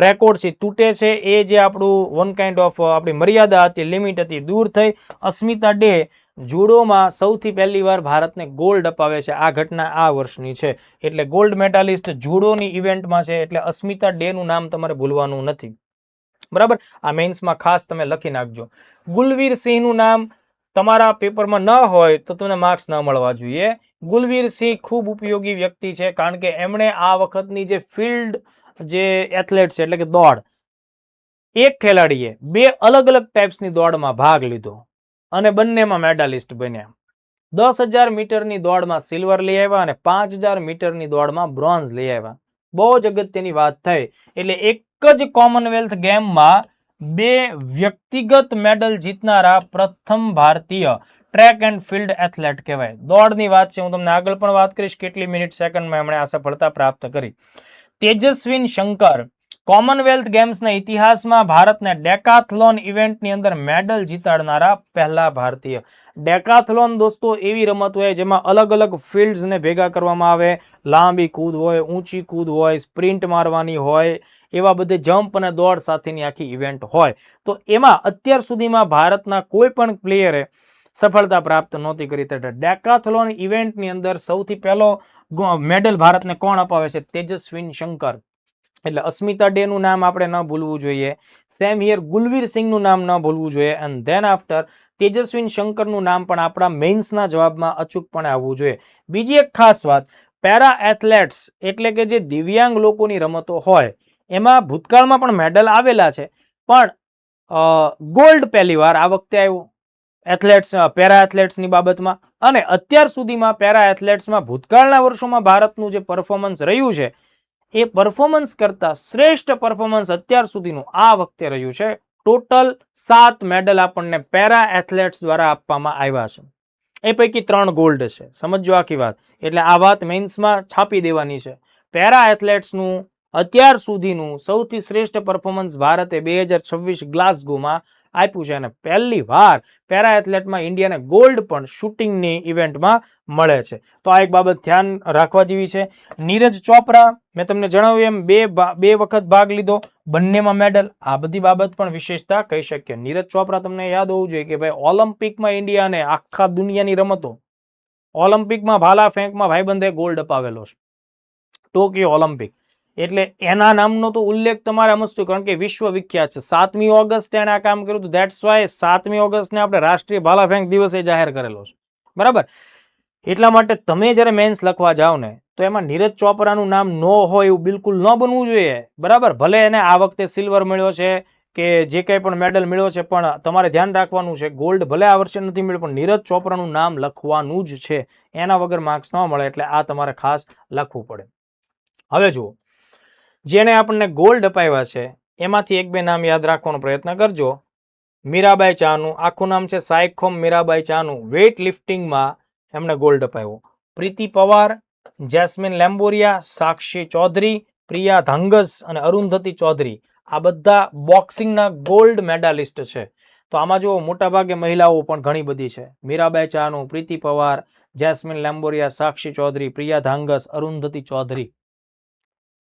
રેકોર્ડ છે તૂટે છે. એ જે આપણું વન કાઇન્ડ ઓફ આપણી મર્યાદા હતી, લિમિટ હતી, દૂર થઈ. અસ્મિતા ડે જુડોમાં સૌથી પહેલી વાર ભારતને ગોલ્ડ અપાવે છે. આ ઘટના આ વર્ષની છે. એટલે ગોલ્ડ મેડાલિસ્ટ જુડોની ઇવેન્ટમાં છે. એટલે અસ્મિતા ડેનું નામ તમારે ભૂલવાનું નથી. બરાબર, આ મેન્સમાં ખાસ તમે લખી નાખજો. ગુલવીર સિંહનું નામ તમારા પેપરમાં ન હોય તો તમને માર્ક્સ ન મળવા જોઈએ. ગુલવીર સિંહ ખૂબ ઉપયોગી વ્યક્તિ છે, કારણ કે એમણે આ વખતની જે ફિલ્ડ જે એથ્લેટ છે એટલે કે દોડ, એક ખેલાડીએ બે અલગ અલગ ટાઈપ્સની દોડમાં ભાગ લીધો અને બંનેમાં મેડાલિસ્ટ બન્યા. 10,000 મીટરની દોડમાં સિલ્વર લઈ આવ્યા અને 5,000 મીટરની દોડમાં બ્રોન્ઝ લઈ આવ્યા. બહુ જ અગત્યની વાત થઈ. એટલે એક જ કોમનવેલ્થ ગેમમાં બે વ્યક્તિગત મેડલ જીતનારા પ્રથમ ભારતીય ટ્રેક એન્ડ ફિલ્ડ એથ્લેટ કહેવાય. દોડની વાત છે, હું તમને આગળ પણ વાત કરીશ કેટલી મિનિટ સેકન્ડમાં એમણે આ સફળતા પ્રાપ્ત કરી. તેજસ્વિન શંકર કોમનવેલ્થ ગેમ્સના ઇતિહાસમાં ભારતને ડેકાથલોન ઇવેન્ટની અંદર મેડલ જીતાડનારા પહેલા ભારતીય. ડેકાથલોન દોસ્તો એવી રમત હોય જેમાં અલગ અલગ ફિલ્ડ્સને ભેગા કરવામાં આવે. લાંબી કૂદ હોય, ઊંચી કૂદ હોય, સ્પ્રિન્ટ મારવાની હોય, એવા બધે જમ્પ અને દોડ સાથેની આખી ઇવેન્ટ હોય. તો એમાં અત્યાર સુધીમાં ભારતના કોઈ પણ પ્લેયરે સફળતા પ્રાપ્ત નહોતી કરી. ડેકાથલોન ઇવેન્ટની અંદર સૌથી પહેલો મેડલ ભારતને કોણ અપાવે છે? તેજસ્વિન શંકર. એટલે અસ્મિતા ડે નું નામ આપણે ન ભૂલવું જોઈએ. સેમ હિયર ગુલવીર સિંહનું નામ ન ભૂલવું જોઈએ. એન્ડ ધેન આફ્ટર તેજસ્વિન શંકરનું નામ પણ આપણા મેઇન્સના જવાબમાં અચૂકપણે આવવું જોઈએ. બીજી એક ખાસ વાત, પેરા એથ્લેટ્સ એટલે કે જે દિવ્યાંગ લોકોની રમતો હોય એમાં ભૂતકાળમાં પણ મેડલ આવેલા છે, પણ ગોલ્ડ પહેલી વાર આ વખતે આવ્યો એથ્લેટ્સ પેરા એથ્લેટ્સની બાબતમાં. અને અત્યાર સુધીમાં પેરા એથ્લેટ્સમાં ભૂતકાળના વર્ષોમાં ભારતનું જે પરફોર્મન્સ રહ્યું છે એ પરફોર્મન્સ કરતા શ્રેષ્ઠ પરફોર્મન્સ અત્યાર સુધીનું આ વખતે રહ્યું છે. ટોટલ 7 મેડલ આપણને પેરા એથ્લેટ્સ દ્વારા આપવામાં આવ્યા છે. એ પૈકી 3 ગોલ્ડ છે. સમજો આખી વાત. એટલે આ વાત મેઇન્સમાં છાપી દેવાની છે. પેરા એથ્લેટ્સનું અત્યાર સુધીનું સૌથી શ્રેષ્ઠ પરફોર્મન્સ ભારતે 2026 ગ્લાસગોમાં આપ્યું છે. અને પહેલી વાર પેરા એથ્લેટમાં ઇન્ડિયાને ગોલ્ડ પણ શૂટિંગની ઇવેન્ટમાં મળે છે. તો આ એક બાબત ધ્યાન રાખવા જેવી છે. નીરજ ચોપરા, મેં તમને જણાવ્યું એમ બે વખત ભાગ લીધો, બંનેમાં મેડલ. આ બધી બાબત પણ વિશેષતા કહી શકીએ. નીરજ ચોપરા તમને યાદ હોવું જોઈએ કે ભાઈ ઓલિમ્પિકમાં ઇન્ડિયાને આખા દુનિયાની રમતો, ઓલિમ્પિકમાં ભાલા ફેંકમાં ભાઈબંધે ગોલ્ડ અપાવેલો છે, ટોક્યો ઓલિમ્પિક. એટલે એના નામનો તો ઉલ્લેખ તમારે સમજતો, કારણ કે વિશ્વ વિખ્યાત છે. 7મી ઓગસ્ટ એને આ કામ કર્યું હતું. ધેટ્સ વાય 7મી ઓગસ્ટને આપણે રાષ્ટ્રીય ભાલા ફેંક દિવસે જાહેર કરેલો છે. બરાબર. એટલા માટે તમે જ્યારે મેન્સ લખવા જાઓ ને તો એમાં નીરજ ચોપરાનું નામ ન હોય એવું બિલકુલ ન બનવું જોઈએ. બરાબર. ભલે એને આ વખતે સિલ્વર મળ્યો છે કે જે કંઈ પણ મેડલ મળ્યો છે, પણ તમારે ધ્યાન રાખવાનું છે ગોલ્ડ ભલે આ વર્ષે નથી મળ્યો, પણ નીરજ ચોપરાનું નામ લખવાનું જ છે. એના વગર માર્ક્સ ન મળે. એટલે આ તમારે ખાસ લખવું પડે. હવે જુઓ, જેણે આપણને ગોલ્ડ અપાવ્યા છે એમાંથી એક બે નામ યાદ રાખવાનો પ્રયત્ન કરજો. મીરાબાઈ ચાનુ, આખું નામ છે સાયખોમ મીરાબાઈ ચાનુ. વેઇટ લિફ્ટિંગમાં એમને ગોલ્ડ અપાવ્યો. પ્રીતિ પવાર, જેસ્મિન લેમ્બોરિયા, સાક્ષી ચૌધરી, પ્રિયા ધાંગસ અને અરુંધતી ચૌધરી, આ બધા બોક્સિંગના ગોલ્ડ મેડાલિસ્ટ છે. તો આમાં જો મોટાભાગે મહિલાઓ પણ ઘણી બધી છે. મીરાબાઈ ચાનુ, પ્રીતિ પવાર, જેસ્મિન લેમ્બોરિયા, સાક્ષી ચૌધરી, પ્રિયા ધાંગસ, અરુંધતી ચૌધરી.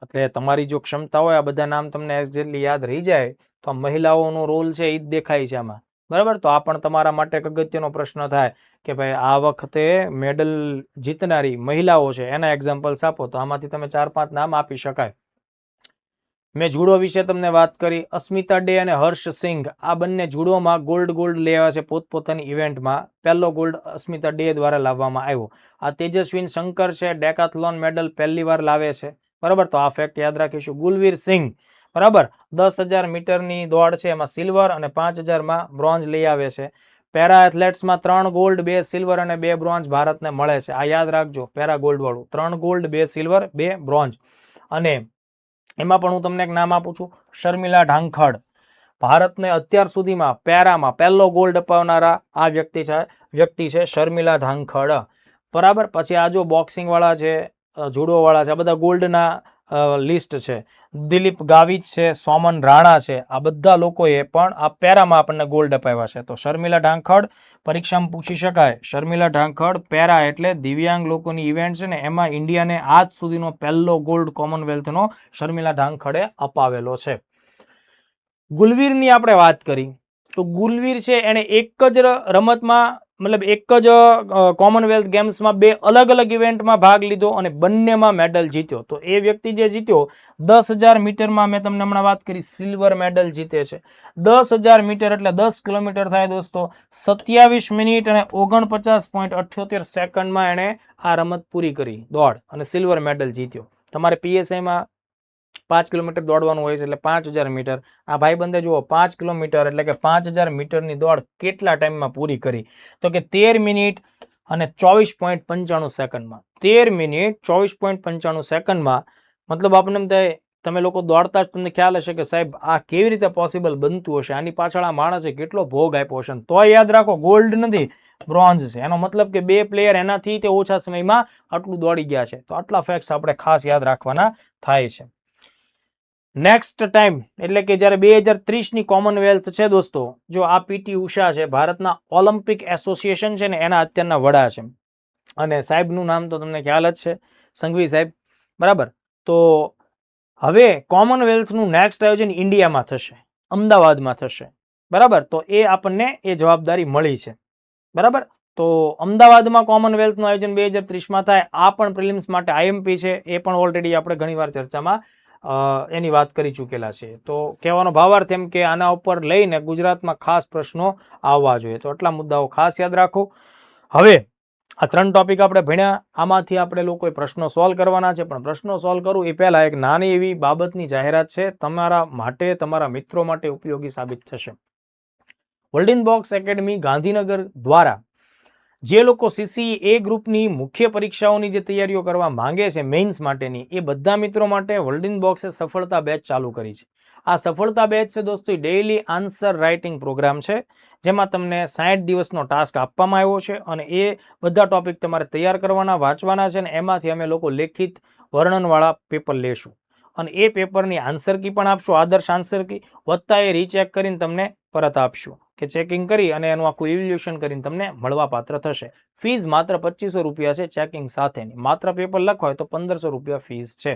એટલે તમારી જો ક્ષમતા હોય આ બધા નામ તમને એક્ઝેક્ટલી યાદ રહી જાય તો આ મહિલાઓનો રોલ છે એ જ દેખાય છે આમાં. બરાબર. તો આ પણ તમારા માટે એક અગત્યનો પ્રશ્ન થાય કે ભાઈ આ વખતે મેડલ જીતનારી મહિલાઓ છે એના એક્ઝામ્પલ્સ આપો. તો આમાંથી તમે 4-5 નામ આપી શકાય. મેં જુડો વિશે તમને વાત કરી. અસ્મિતા ડે અને હર્ષ સિંઘ આ બંને જુડોમાં ગોલ્ડ લેવા છે પોતપોતાની ઇવેન્ટમાં. પહેલો ગોલ્ડ અસ્મિતા ડે દ્વારા લાવવામાં આવ્યો. આ તેજસ્વિન શંકર છે, ડેકાથલોન મેડલ પહેલી વાર લાવે છે. બરાબર. તો આ ફેક્ટ યાદ રાખીશું. ગુલવીર સિંહ, બરાબર, 10,000 મીટરની દોડ છે એમાં સિલ્વર અને 5,000માં બ્રોન્ઝ લઈ આવે છે. પેરા એથ્લેટ્સમાં 3 ગોલ્ડ 2 સિલ્વર અને 2 બ્રોન્ઝ ભારતને મળે છે. આ યાદ રાખજો, પેરા ગોલ્ડ વાળું. 3 ગોલ્ડ 2 સિલ્વર 2 બ્રોન્ઝ. અને એમાં પણ હું તમને એક નામ આપું છું, શર્મિલા ઢાંખડ. ભારતને અત્યાર સુધીમાં પેરામાં પહેલો ગોલ્ડ અપાવનારા આ વ્યક્તિ છે શર્મિલા ઢાંખડ. બરાબર. પછી આ જો બોક્સિંગ વાળા છે, જુડો વાળા છે, આ બધા ગોલ્ડના લિસ્ટ છે. દિલીપ ગાવિત છે, સોમન રાણા છે, આ બધા લોકોએ પણ આ પેરામાં આપણને ગોલ્ડ અપાવ્યા છે. તો શર્મિલા ઢાંખડ પરીક્ષામાં પૂછી શકાય. શર્મિલા ઢાંખડ પેરા એટલે દિવ્યાંગ લોકોની ઇવેન્ટ છે ને એમાં ઇન્ડિયાને આજ સુધીનો પહેલો ગોલ્ડ કોમનવેલ્થનો શર્મિલા ઢાંખડે અપાવેલો છે. ગુલવીરની આપણે વાત કરી તો ગુલવીર છે એને એક જ રમતમાં મતલબ એક જ કોમનવેલ્થ ગેમ્સમાં બે અલગ અલગ ઇવેન્ટમાં ભાગ લીધો અને બંનેમાં મેડલ જીત્યો. તો એ વ્યક્તિ જે જીત્યો 10,000 મીટરમાં મેં તમને હમણાં વાત કરી સિલ્વર મેડલ જીતે છે. 10,000 મીટર એટલે 10 કિલોમીટર થાય દોસ્તો. 27 મિનિટ અને 49.78 સેકન્ડમાં એણે આ રમત પૂરી કરી દોડ અને સિલ્વર મેડલ જીત્યો. તમારે પીએસઆઈમાં 5 કિલોમીટર દોડવાનું હોય છે એટલે 5,000 મીટર. આ ભાઈબંધે જુઓ 5 કિલોમીટર એટલે કે 5,000 મીટરની દોડ કેટલા ટાઈમમાં પૂરી કરી? તો કે 13 મિનિટ અને 24.95 સેકન્ડમાં. 13 મિનિટ 24.95 સેકન્ડમાં. મતલબ આપણને તમે લોકો દોડતા જ તમને ખ્યાલ હશે કે સાહેબ આ કેવી રીતે પોસિબલ બનતું હશે, આની પાછળ આ માણસે કેટલો ભોગ આપ્યો હશે. તો યાદ રાખો ગોલ્ડ નથી, બ્રોન્ઝ છે. એનો મતલબ કે બે પ્લેયર એનાથી તે ઓછા સમયમાં આટલું દોડી ગયા છે. તો આટલા ફેક્ટ્સ આપણે ખાસ યાદ રાખવાના થાય છે. નેક્સ્ટ ટાઈમ એટલે કે જ્યારે 2030ની કોમનવેલ્થ છે દોસ્તો, જો આ પીટી ઉષા છે ભારતના ઓલિમ્પિક એસોસિએશન છે ને એના અત્યારના વડા છે અને સાહેબનું નામ તો તમને ખ્યાલ જ છે, સંઘવી સાહેબ, બરાબર. તો હવે કોમનવેલ્થનું નેક્સ્ટ આયોજન ઇન્ડિયામાં થશે, અમદાવાદમાં થશે, બરાબર. તો એ આપણને એ જવાબદારી મળી છે, બરાબર. તો અમદાવાદમાં કોમનવેલ્થનું આયોજન 2030માં થાય. આ પણ પ્રિલિમ્સ માટે આઈએમપી છે, એ પણ ઓલરેડી આપણે ઘણીવાર ચર્ચામાં એની વાત કરી ચૂકેલા છે. તો કહેવાનો ભાવાર્થ એમ કે આના ઉપર લઈને ગુજરાતમાં ખાસ પ્રશ્નો આવવા જોઈએ. તો આટલા મુદ્દાઓ ખાસ યાદ રાખો. હવે આ 3 ટોપિક આપણે ભણ્યા, આમાંથી આપણે લોકોએ પ્રશ્નો સોલ્વ કરવાના છે. પણ પ્રશ્નો સોલ્વ કરું એ પહેલા એક નાની એવી બાબતની જાહેરાત છે, તમારા માટે, તમારા મિત્રો માટે ઉપયોગી સાબિત થશે. વર્લ્ડ બોક્સ એકેડમી ગાંધીનગર દ્વારા જે લોકો સીસીઈ એ ગ્રુપની મુખ્ય પરીક્ષાઓની જે તૈયારીઓ કરવા માંગે છે મેઇન્સ માટેની, એ બધા મિત્રો માટે વર્લ્ડ બોક્સે સફળતા બેચ ચાલુ કરી છે. આ સફળતા બેચ છે દોસ્તો ડેઇલી આન્સર રાઇટિંગ પ્રોગ્રામ છે, જેમાં તમને 60 દિવસનો ટાસ્ક આપવામાં આવ્યો છે અને એ બધા ટોપિક તમારે તૈયાર કરવાના, વાંચવાના છે અને એમાંથી અમે લોકો લેખિત વર્ણનવાળા પેપર લેશું અને એ પેપરની આન્સર કી પણ આપશું, આદર્શ આન્સર કી, વત્તા એ રીચેક કરીને તમને પરત આપશું કે ચેકિંગ કરી અને એનું આખું ઇવેલ્યુએશન કરીને તમને મળવા પાત્ર થશે. ફીસ માત્ર 2500 રૂપિયા છે ચેકિંગ સાથેની. માત્ર પેપર લખવા હોય તો 1500 રૂપિયા ફીસ છે.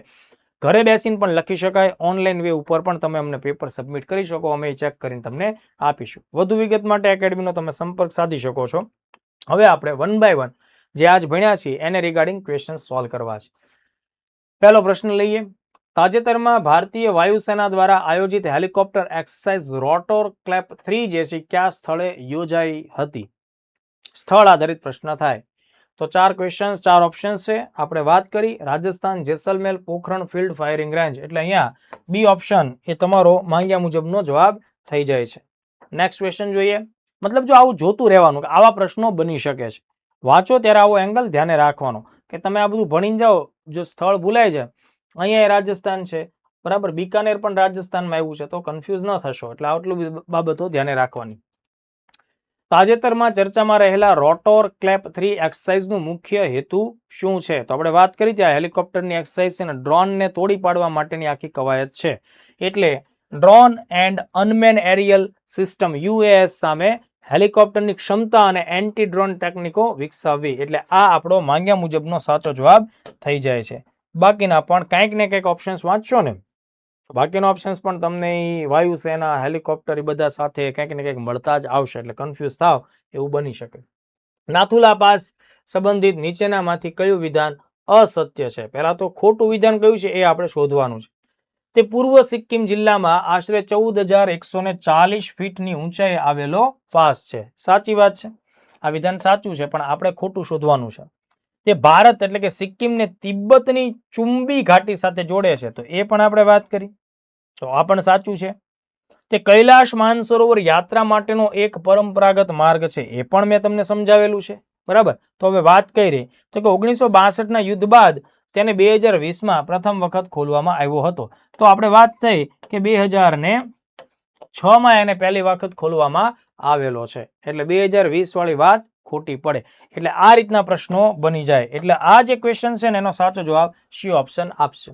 ઘરે બેસીને પણ લખી શકાય, ઓનલાઈન વે ઉપર પણ તમે અમને પેપર સબમિટ કરી શકો, અમે ચેક કરીને તમને આપીશું. વધુ વિગત માટે એકેડમીનો તમે સંપર્ક સાધી શકો છો. હવે આપણે 1 બાય 1 જે આજ ભણ્યા છીએ એને રિગાર્ડિંગ ક્વેશ્ચન સોલ્વ કરવા છે. પહેલો પ્રશ્ન લઈએ. તાજેતરમાં ભારતીય વાયુસેના દ્વારા આયોજિત હેલિકોપ્ટર એક્સરસાઇઝ રોટર ક્લેપ 3 જે છે કયા સ્થળે યોજાઈ હતી? સ્થળ આધારિત પ્રશ્ન થાય. તો 4 ક્વેશ્ચન, 4 ઓપ્શન્સ છે. આપણે વાત કરી Rajasthan, Jaisalmer, Pokhran field firing range, એટલે અહીંયા બી ઓપ્શન એ તમારો માંગ્યા મુજબનો જવાબ થઈ જાય છે. નેક્સ્ટ ક્વેશ્ચન જોઈએ. મતલબ જો આવું જોતું રહેવાનું કે આવા પ્રશ્નો બની શકે છે, વાંચો ત્યારે આવો એંગલ ધ્યાને રાખવાનો કે તમે આ બધું ભણીને જાઓ, જો સ્થળ ભૂલાઈ જાય, અહીંયા રાજસ્થાન છે, બરાબર, બીકાનેર પણ રાજસ્થાનમાં આવ્યું છે, તો કન્ફ્યુઝ ન થશો. એટલે આટલું બાબતો ધ્યાને રાખવાની. તાજેતરમાં ચર્ચામાં રહેલા રોટર ક્લેપ 3 એક્સરસાઇઝનું મુખ્ય હેતુ શું છે? તો આપણે વાત કરી ત્યાં હેલિકોપ્ટરની એક્સરસાઇઝ છે અને ડ્રોનને તોડી પાડવા માટેની આખી કવાયત છે. એટલે ડ્રોન એન્ડ અનમેન એરિયલ સિસ્ટમ યુએએસ સામે હેલિકોપ્ટરની ક્ષમતા અને એન્ટી ડ્રોન ટેકનિકો વિકસાવવી. એટલે આ આપણો માંગ્યા મુજબનો સાચો જવાબ થઈ જાય છે. બાકીના પણ કંઈક ને કંઈક ઓપ્શન્સ વાંચશો ને, બાકીના ઓપ્શન્સ પણ તમને વાયુસેના, હેલિકોપ્ટર એ બધા સાથે કંઈક ને કંઈક મળતા જ આવશે, એટલે કન્ફ્યુઝ થાવ એવું બની શકે. નાથુલા પાસ સંબંધિત નીચેનામાંથી કયું વિધાન અસત્ય છે? પહેલા તો ખોટું વિધાન કયું છે એ આપણે શોધવાનું છે. તે પૂર્વ સિક્કિમ જિલ્લામાં આશરે 14,140 ફીટની ઊંચાઈએ આવેલો પાસ છે. સાચી વાત છે, આ વિધાન સાચું છે, પણ આપણે ખોટું શોધવાનું છે. તે ભારત એટલે કે સિક્કિમને તિબ્બતની ચુંબી ઘાટી સાથે જોડે છે, તો એ પણ આપણે વાત કરી, તો આ પણ સાચું છે. તે કૈલાશ માનસરોવર યાત્રા માટેનો એક પરંપરાગત માર્ગ છે, એ પણ મેં તમને સમજાવેલું છે, બરાબર. તો હવે વાત કરી તો કે 1962ના યુદ્ધ બાદ તેને 2020માં પ્રથમ વખત ખોલવામાં આવ્યો હતો. તો આપણે વાત થઈ કે 2006માં એને પહેલી વખત ખોલવામાં આવેલો છે, એટલે 2020 વાળી વાત ખોટી પડે. એટલે આ રીતના પ્રશ્નો બની જાય. એટલે આ જે ક્વેશ્ચન છે ને એનો સાચો જવાબ સી ઓપ્શન આપશે.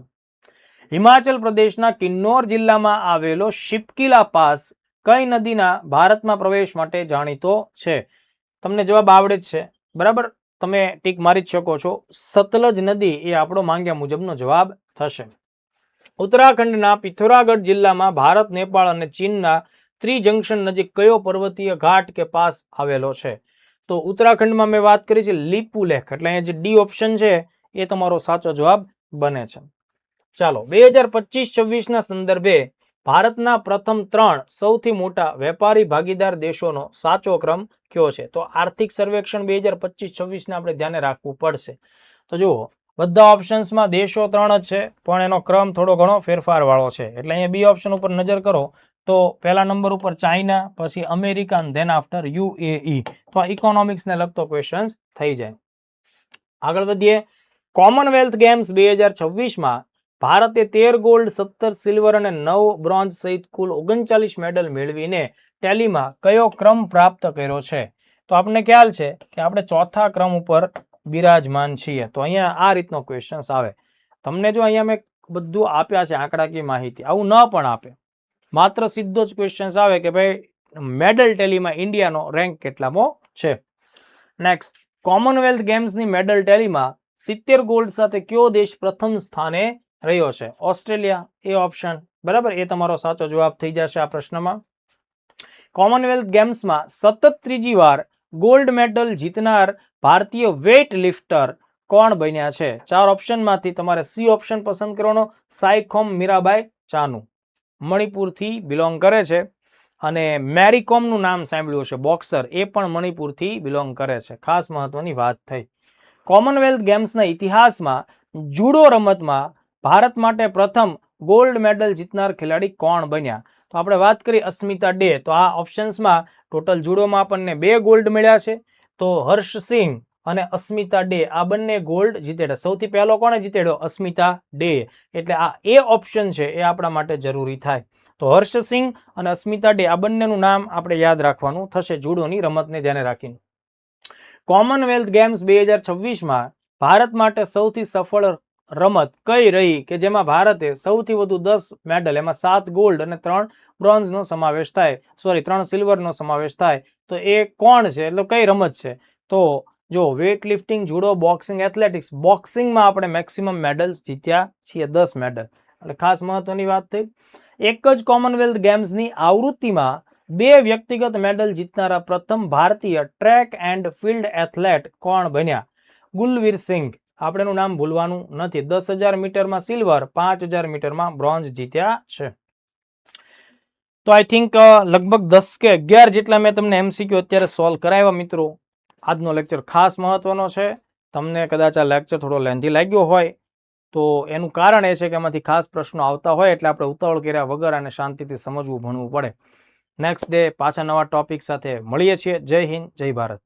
હિમાચલ પ્રદેશના કિન્નોર જિલ્લામાં આવેલો શિપકીલા પાસ કઈ નદીના ભારતમાં પ્રવેશ માટે જાણીતો છે? તમને જવાબ આવડે જ છે, બરાબર, તમે ટીક મારી જ શકો છો. સતલજ નદી એ આપણો માંગ્યા મુજબનો જવાબ થશે. ઉત્તરાખંડના પિથોરાગઢ જિલ્લામાં ભારત, નેપાળ અને ચીનના ત્રિજંક્શન નજીક કયો પર્વતીય ઘાટ કે પાસ આવેલો છે? તો ઉત્તરાખંડમાં મેં વાત કરી છે લીપુ લેખ, એટલે અહીંયા જે ડી ઓપ્શન છે એ તમારો સાચો જવાબ બને છે. ચાલો 2025-26 ના સંદર્ભે ભારતના પ્રથમ 3 સૌથી મોટા વેપારી ભાગીદાર દેશોનો સાચો ક્રમ કયો છે? તો આર્થિક સર્વેક્ષણ 2025-26 ને આપણે ધ્યાને રાખવું પડશે. તો જુઓ, બધા ઓપ્શન્સમાં દેશો 3 જ છે, પણ એનો ક્રમ થોડો ઘણો ફેરફાર વાળો છે. એટલે અહીંયા બી ઓપ્શન ઉપર નજર કરો તો પહેલા નંબર ઉપર ચાઇના, પછી અમેરિકા, ધેન આફ્ટર યુએઈ. તો આ ઇકોનોમિક્સને લગતો ક્વેશ્ચન્સ થઈ જાય. આગળ વધીએ. કોમનવેલ્થ ગેમ્સ 2026માં ભારતે 13 ગોલ્ડ, 17 સિલ્વર અને 9 બ્રોન્ઝ સહિત કુલ 39 મેડલ મેળવીને ટેલીમાં કયો ક્રમ પ્રાપ્ત કર્યો છે? તો આપણને ખ્યાલ છે કે આપણે ચોથા ક્રમ ઉપર બિરાજમાન છીએ. તો અહીંયા આ રીતનો ક્વેશ્ચન આવે. તમને જો અહીંયા મેં બધું આપ્યા છે આંકડાકીય માહિતી, આવું ન પણ આપે, માત્ર સીધો જ ક્વેશ્ચન આવે કે ભાઈ મેડલ ટેલીમાં ઇન્ડિયાનો રેન્ક કેટલામો છે. નેક્સ્ટ, કોમનવેલ્થ ગેમ્સની મેડલ ટેલીમાં 70 ગોલ્ડ સાથે કયો દેશ પ્રથમ સ્થાને રહ્યો છે? ઓસ્ટ્રેલિયા, એ ઓપ્શન બરાબર, એ તમારો સાચો જવાબ થઈ જશે આ પ્રશ્નમાં. કોમનવેલ્થ ગેમ્સમાં સતત ત્રીજી વાર ગોલ્ડ મેડલ જીતનાર ભારતીય વેઇટ લિફ્ટર કોણ બન્યા છે? 4 ઓપ્શનમાંથી તમારે સી ઓપ્શન પસંદ કરવાનો. સાઈખોમ મીરાબાઈ ચાનુ, મણિપુરથી બિલોંગ કરે છે. અને મેરી કોમનું નામ સાંભળ્યું છે, બોક્સર, એ પણ મણિપુરથી બિલોંગ કરે છે. ખાસ મહત્વની વાત થઈ. કોમનવેલ્થ ગેમ્સના ઇતિહાસમાં જુડો રમતમાં ભારત માટે પ્રથમ ગોલ્ડ મેડલ જીતનાર ખેલાડી કોણ બન્યા? તો આપણે વાત કરી અસ્મિતા ડે. તો આ ઓપ્શન્સમાં ટોટલ જુડોમાં આપણને 2 ગોલ્ડ મળ્યા છે. તો હર્ષ સિંહ અને અસ્મિતા ડે આ બંને ગોલ્ડ જીતેડા. સૌથી પહેલો કોણે જીતેડો? અસ્મિતા ડે. એટલે આ એ ઓપ્શન છે એ આપણા માટે જરૂરી થાય. તો હર્ષ સિંહ અને અસ્મિતા ડે આ બંનેનું નામ આપણે યાદ રાખવાનું થશે જુડોની રમતને ધ્યાને રાખીને. કોમનવેલ્થ ગેમ્સ 2026માં ભારત માટે સૌથી સફળ રમત કઈ રહી કે જેમાં ભારતે સૌથી વધુ 10 મેડલ, એમાં 7 ગોલ્ડ અને 3 બ્રોન્ઝનો સમાવેશ થાય, 3 સિલ્વરનો સમાવેશ થાય. તો એ કોણ છે, એટલે કઈ રમત છે? તો જો weight lifting, judo, boxing, athletics. બોક્સિંગમાં આપણે મેક્સિમમ મેડલ્સ જીત્યા છીએ, 10 મેડલ. એટલે ખાસ મહત્વની વાત થઈ. એક જ કોમનવેલ્થ ગેમ્સની આવૃત્તિમાં 2 વ્યક્તિગત મેડલ જીતનારા પ્રથમ ભારતીય ટ્રેક એન્ડ ફિલ્ડ એથ્લેટ કોણ બન્યા? ગુલવીર સિંઘ, આપણે એનું નામ ભૂલવાનું નથી. 10,000 મીટરમાં સિલ્વર, 5,000 મીટરમાં બ્રોન્ઝ જીત્યા છે. તો આઈ થિંક લગભગ 10 કે 11 જેટલા મેં તમને એમસીક્યુ અત્યારે સોલ્વ કરાવ્યા મિત્રો. આજનો લેક્ચર ખાસ મહત્વનો છે. તમને કદાચ આ લેક્ચર થોડો લેન્ધી લાગ્યો હોય તો એનું કારણ એ છે કે એમાંથી ખાસ પ્રશ્નો આવતા હોય એટલે આપણે ઉતાવળ કર્યા વગર અને શાંતિથી સમજવું, ભણવું પડે. નેક્સ્ટ ડે પાછા નવા ટોપિક સાથે મળીએ છીએ. જય હિન્દ, જય ભારત.